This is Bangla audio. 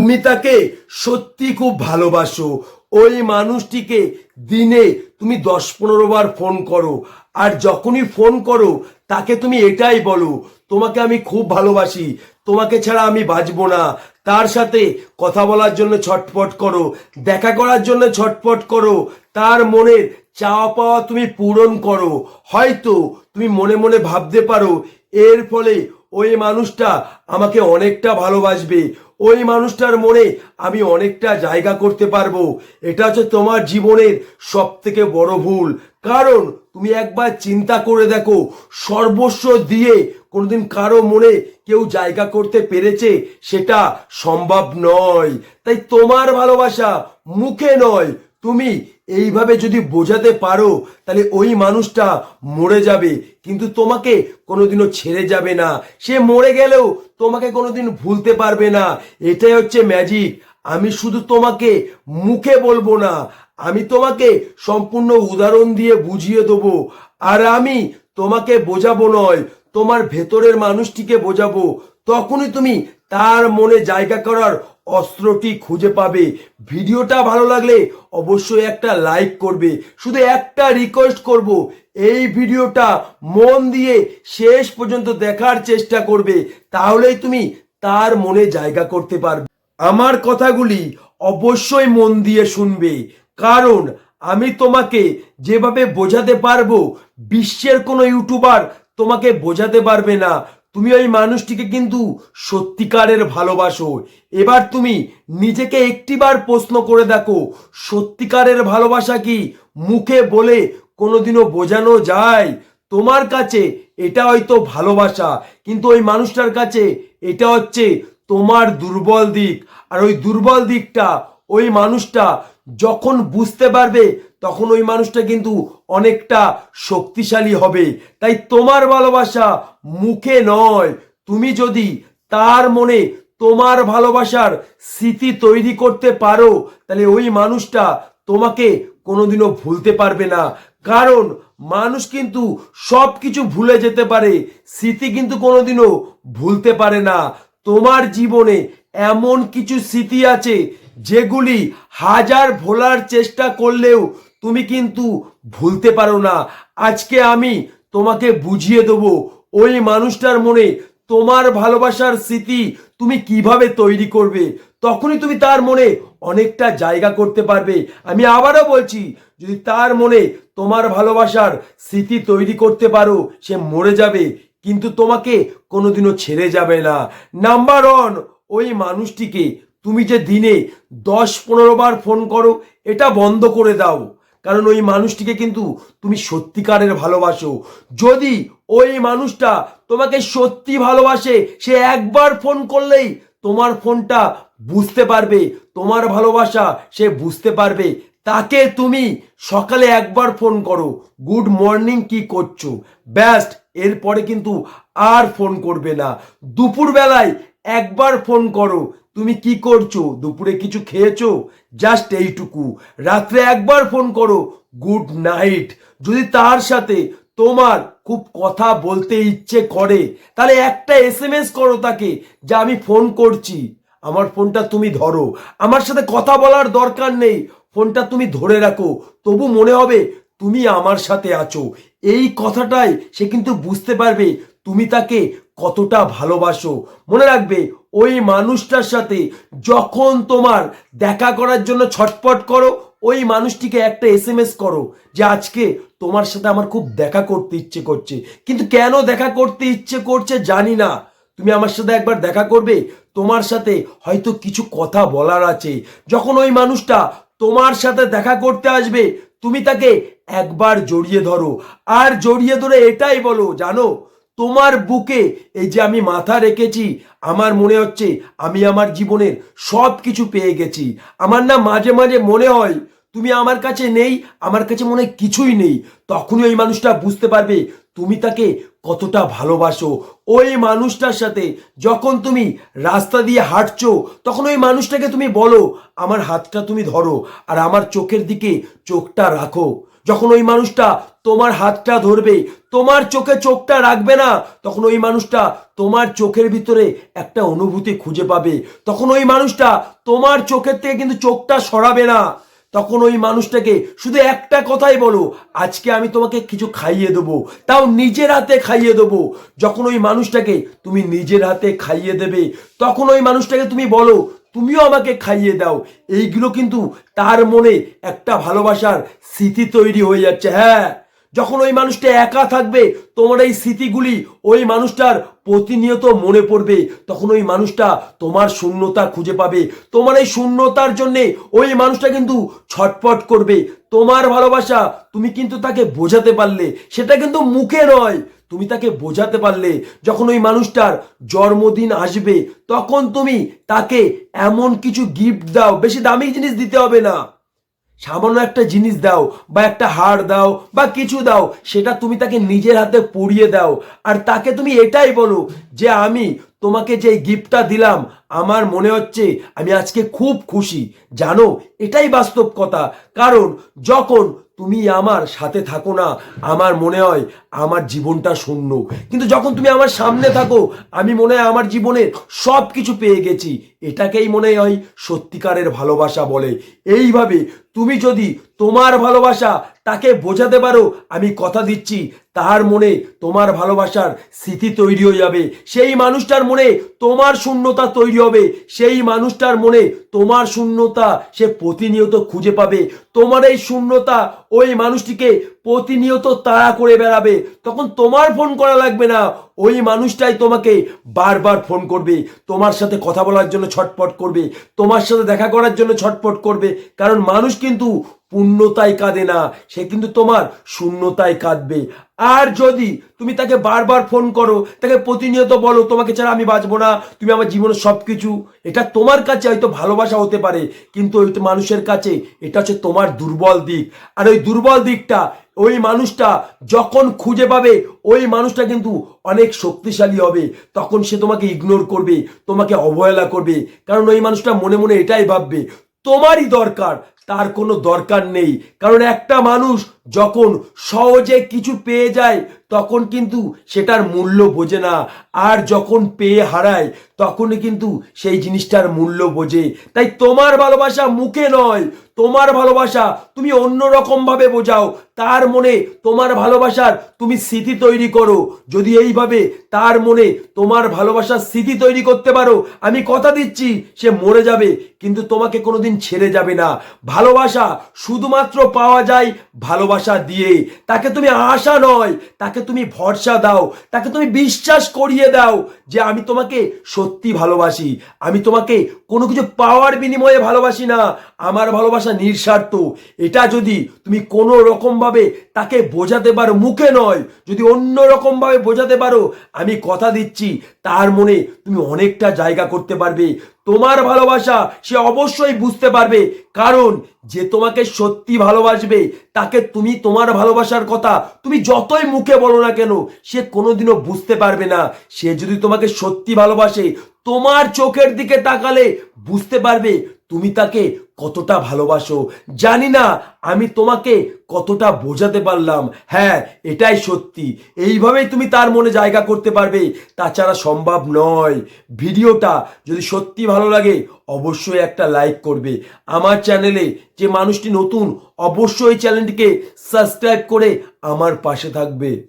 তুমি তাকে সত্যি খুব ভালোবাসো। ওই মানুষটিকে দিনে তুমি 10-15 বার ফোন করো, আর যখনই ফোন করো তাকে তুমি এটাই বলো, তোমাকে আমি খুব ভালোবাসি, তোমাকে ছাড়া আমি বাঁচবো না। তার সাথে কথা বলার জন্য ছটফট করো, দেখা করার জন্য ছটফট করো, তার মনের চাওয়া পাওয়া তুমি পূরণ করো। হয়তো তুমি মনে মনে ভাবতে পারো এর ফলে ওই মানুষটা আমাকে অনেকটা ভালোবাসবে, ওই মানুষটার মনে আমি অনেকটা জায়গা করতে পারবো। এটা হচ্ছে তোমার জীবনের সব থেকে বড় ভুল। কারণ তুমি একবার চিন্তা করে দেখো, সর্বস্ব দিয়ে কোনোদিন কারো মনে কেউ জায়গা করতে পেরেছে? সেটা সম্ভব নয়। তাই তোমার ভালোবাসা মুখে নয়, তুমি এইভাবে যদি বোঝাতে পারো তাহলে ওই মানুষটা মরে যাবে, কিন্তু তোমাকে কোনোদিনও ছেড়ে যাবে না। সে মরে গেলেও তোমাকে কোনোদিন ভুলতে পারবে না। এটাই হচ্ছে ম্যাজিক। আমি শুধু তোমাকে মুখে বলবো না, আমি তোমাকে সম্পূর্ণ উদাহরণ দিয়ে বুঝিয়ে দেবো। আর আমি তোমাকে বোঝাবো নয়, তোমার ভেতরের মানুষটিকে বোঝাবো। তখনই তুমি তার মনে জায়গা করার অস্ত্রটি খুঁজে পাবে। ভিডিওটা ভালো লাগলে অবশ্যই একটা লাইক করবে। শুধু একটা রিকোয়েস্ট করব, এই ভিডিওটা মন দিয়ে শেষ পর্যন্ত দেখার চেষ্টা করবে, তাহলেই তুমি তার মনে জায়গা করতে পারবে। আমার কথাগুলি অবশ্যই মন দিয়ে শুনবে, কারণ আমি তোমাকে যেভাবে বোঝাতে পারবো বিশ্বের কোনো ইউটিউবার তোমাকে বোঝাতে পারবে না। তুমি ওই মানুষটিকে কিন্তু সত্যিকারের ভালোবাসো। এবার তুমি নিজেকে একটিবার প্রশ্ন করে দেখো, সত্যিকারের ভালোবাসা কি মুখে বলে কোনোদিনও বোঝানো যায়? তোমার কাছে এটা হয়তো ভালোবাসা, কিন্তু ওই মানুষটার কাছে এটা হচ্ছে তোমার দুর্বল দিক। আর ওই দুর্বল দিকটা ওই মানুষটা যখন বুঝতে পারবে তখন ওই মানুষটা কিন্তু অনেকটা শক্তিশালী হবে। তাই তোমার ভালোবাসা মুখে নয়, তুমি যদি তার মনে তোমার ভালোবাসার স্মৃতি তৈরি করতে পারো তাহলে ওই মানুষটা তোমাকে কোনোদিনও ভুলতে পারবে না। কারণ মানুষ কিন্তু সব কিছু ভুলে যেতে পারে, স্মৃতি কিন্তু কোনোদিনও ভুলতে পারে না। তোমার জীবনে এমন কিছু স্মৃতি আছে যেগুলি হাজার ভোলার চেষ্টা করলেও তুমি কিন্তু ভুলতে পারো না। আজকে আমি তোমাকে বুঝিয়ে দেবো ওই মানুষটার মনে তোমার ভালোবাসার স্মৃতি তুমি কিভাবে তৈরি করবে। তখনই তুমি তার মনে অনেকটা জায়গা করতে পারবে। আমি আবারও বলছি, যদি তার মনে তোমার ভালোবাসার স্মৃতি তৈরি করতে পারো, সে মরে যাবে কিন্তু তোমাকে কোনোদিনও ছেড়ে যাবে না। নাম্বার ওয়ান, ওই মানুষটিকে তুমি যে দিনে 10-15 বার ফোন করো, এটা বন্ধ করে দাও। কারণ ওই মানুষটিকে কিন্তু তুমি সত্যিকারের ভালোবাসো। যদি ওই মানুষটা তোমাকে সত্যি ভালোবাসে, সে একবার ফোন করলেই তোমার ফোনটা বুঝতে পারবে, তোমার ভালোবাসা সে বুঝতে পারবে। তাকে তুমি সকালে একবার ফোন করো, গুড মর্নিং কি করছো, ব্যাস্ট, এরপরে কিন্তু আর ফোন করবে না। দুপুর বেলায় একবার ফোন করো, তুমি কি করছো, দুপুরে কিছু খেয়েছো, জাস্ট এইটুকু। রাত্রে একবার ফোন করো, গুড নাইট। যদি তার সাথে তোমার খুব কথা বলতে ইচ্ছে করে তাহলে একটা এসএমএস করো তাকে, যে আমি ফোন করছি, আমার ফোনটা তুমি ধরো। আমার সাথে কথা বলার দরকার নেই, ফোনটা তুমি ধরে রাখো, তবু মনে হবে তুমি আমার সাথে আছো। এই কথাটাই সে কিন্তু বুঝতে পারবে তুমি তাকে কতটা ভালোবাসো। মনে রাখবে, ওই মানুষটার সাথে যখন তোমার দেখা করার জন্য ছটপট করো, ওই মানুষটিকে একটা এসএমএস করো যে আজকে তোমার সাথে আমার খুব দেখা করতে ইচ্ছে করছে, কিন্তু কেন দেখা করতে ইচ্ছে করছে জানি না, তুমি আমার সাথে একবার দেখা করবে, তোমার সাথে হয়তো কিছু কথা বলার আছে। যখন ওই মানুষটা তোমার সাথে দেখা করতে আসবে, তুমি তাকে একবার জড়িয়ে ধরো, আর জড়িয়ে ধরে এটাই বলো, জানো তোমার বুকে এই যে আমি মাথা রেখেছি, আমার মনে হচ্ছে আমি আমার জীবনের সব কিছু পেয়ে গেছি। আমার না মাঝে মাঝে মনে হয় তুমি আমার কাছে নেই, আমার কাছে মনে হয় কিছুই নেই। তখনই ওই মানুষটা বুঝতে পারবে তুমি তাকে কতটা ভালোবাসো। ওই মানুষটার সাথে যখন তুমি রাস্তা দিয়ে হাঁটছো, তখন ওই মানুষটাকে তুমি বলো আমার হাতটা তুমি ধরো আর আমার চোখের দিকে চোখটা রাখো। যখন ওই মানুষটা তোমার হাতটা ধরবে, তোমার চোখে চোখটা রাখবে না, তখন ওই মানুষটা তোমার চোখের ভিতরে একটা অনুভূতি খুঁজে পাবে। তখন ওই মানুষটা তোমার চোখের থেকে কিন্তু চোখটা সরাবে না। তখন ওই মানুষটাকে শুধু একটা কথাই বলো, আজকে আমি তোমাকে কিছু খাইয়ে দেবো, তাও নিজের হাতে খাইয়ে দেবো। যখন ওই মানুষটাকে তুমি নিজের হাতে খাইয়ে দেবে, তখন ওই মানুষটাকে তুমি বলো, তুমিও আমাকে খাইয়ে দাও। এইগুলো কিন্তু তার মনে একটা ভালোবাসার স্মৃতি তৈরি হয়ে যাচ্ছে। হ্যাঁ, যখন ওই মানুষটা একা থাকবে, তোমার এই স্মৃতিগুলি ওই মানুষটার প্রতিনিয়ত মনে পড়বে। তখন ওই মানুষটা তোমার শূন্যতা খুঁজে পাবে। তোমার এই শূন্যতার জন্যে ওই মানুষটা কিন্তু ছটফট করবে। তোমার ভালোবাসা তুমি কিন্তু তাকে বোঝাতে পারলে, সেটা কিন্তু মুখে নয়, তুমি তাকে বোঝাতে পারলে। যখন ওই মানুষটার জন্মদিন আসবে, তখন তুমি তাকে এমন কিছু গিফট দাও, বেশি দামি জিনিস দিতে হবে না, সামান্য একটা জিনিস দাও বা একটা হার দাও বা কিছু দাও, সেটা তুমি তাকে নিজের হাতে পরিয়ে দাও। আর তাকে তুমি এটাই বলো যে আমি তোমাকে যে গিফটটা দিলাম, আমার মনে হচ্ছে আমি আজকে খুব খুশি। জানো, এটাই বাস্তব কথা। কারণ যখন তুমি আমার সাথে থাকো না, আমার মনে হয় আমার জীবনটা শূন্য। কিন্তু যখন তুমি আমার সামনে থাকো, আমি মনে হয় আমার জীবনের সব কিছু পেয়ে গেছি। এটাকেই মনে হয় সত্যিকারের ভালোবাসা বলে। এইভাবে তুমি যদি তোমার ভালোবাসা তাকে বোঝাতে পারো, আমি কথা দিচ্ছি তার মনে তোমার ভালোবাসার স্মৃতি তৈরি হয়ে যাবে। সেই মানুষটার মনে তোমার শূন্যতা তৈরি হবে। সেই মানুষটার মনে তোমার শূন্যতা সে প্রতিনিয়ত খুঁজে পাবে। তোমার এই শূন্যতা ওই মানুষটিকে প্রতিনিয়ত তাড়া করে বেড়াবে। তখন তোমার ফোন করা লাগবে না, ওই মানুষটাই তোমাকে বারবার ফোন করবে, তোমার সাথে কথা বলার জন্য ছটফট করবে, তোমার সাথে দেখা করার জন্য ছটফট করবে। কারণ মানুষ কিন্তু পূর্ণতায় কাঁদে না, সে কিন্তু তোমার শূন্যতায় কাঁদবে। আর যদি তুমি তাকে বারবার ফোন করো, তাকে প্রতিনিয়ত বলো তোমাকে ছাড়া আমি বাঁচবো না, তুমি আমার জীবনের সব কিছু, এটা তোমার কাছে হয়তো ভালোবাসা হতে পারে, কিন্তু ওই মানুষের কাছে এটা হচ্ছে তোমার দুর্বল দিক। আর ওই দুর্বল দিকটা ওই মানুষটা যখন খুঁজে পাবে, ওই মানুষটা কিন্তু অনেক শক্তিশালী হবে। তখন সে তোমাকে ইগনোর করবে, তোমাকে অবহেলা করবে। কারণ ওই মানুষটা মনে মনে এটাই ভাববে তোমারই দরকার, তার কোনো দরকার নেই। কারণ একটা মানুষ যখন সহজে কিছু পেয়ে যায়, তখন কিন্তু সেটার মূল্য বোঝে না। আর যখন পেয়ে হারায়, তখনই কিন্তু সেই জিনিসটার মূল্য বোঝে। তাই তোমার ভালোবাসা মুখে নয়, তোমার ভালোবাসা তুমি অন্য রকম ভাবে বোঝাও। তার মনে তোমার ভালোবাসার তুমি স্মৃতি তৈরি করো। যদি এইভাবে তার মনে তোমার ভালোবাসার স্মৃতি তৈরি করতে পারো, আমি কথা দিচ্ছি সে মরে যাবে কিন্তু তোমাকে কোনোদিন ছেড়ে যাবে না। ভালোবাসা শুধুমাত্র পাওয়া যায় ভালোবাসা দিয়ে। তাকে তুমি আশা নয়, তাকে তুমি ভরসা দাও, তাকে তুমি বিশ্বাস করিয়ে দাও যে আমি তোমাকে সত্যি ভালোবাসি। আমি তোমাকে কোনো কিছু পাওয়ার বিনিময়ে ভালোবাসি না, আমার ভালোবাসা নিঃস্বার্থ। এটা যদি তুমি কোনো রকম ভাবে তাকে বোঝাতে পারো, মুখে নয়, যদি অন্য রকম ভাবে বোঝাতে পারো, আমি কথা দিচ্ছি তার মনে তুমি অনেকটা জায়গা করতে পারবে। তোমার ভালোবাসা সে অবশ্যই বুঝতে পারবে। কারণ যে তোমাকে সত্যি ভালোবাসবে, তাকে তুমি তোমার ভালোবাসার কথা তুমি যতই মুখে বলো না কেন, সে কোনোদিনও বুঝতে পারবে না। সে যদি তোমাকে সত্যি ভালোবাসে, তোমার চোখের দিকে তাকালে বুঝতে পারবে তুমি তাকে কতটা ভালোবাসো। জানি না আমি তোমাকে কতটা বোঝাতে পারলাম। হ্যাঁ, এটাই সত্যি। এইভাবেই তুমি তার মনে জায়গা করতে পারবে, তাছাড়া সম্ভব নয়। ভিডিওটা যদি সত্যি ভালো লাগে, অবশ্যই একটা লাইক করবে। আমার চ্যানেলে যে মানুষটি নতুন, অবশ্যই চ্যানেলটিকে সাবস্ক্রাইব করে আমার পাশে থাকবে।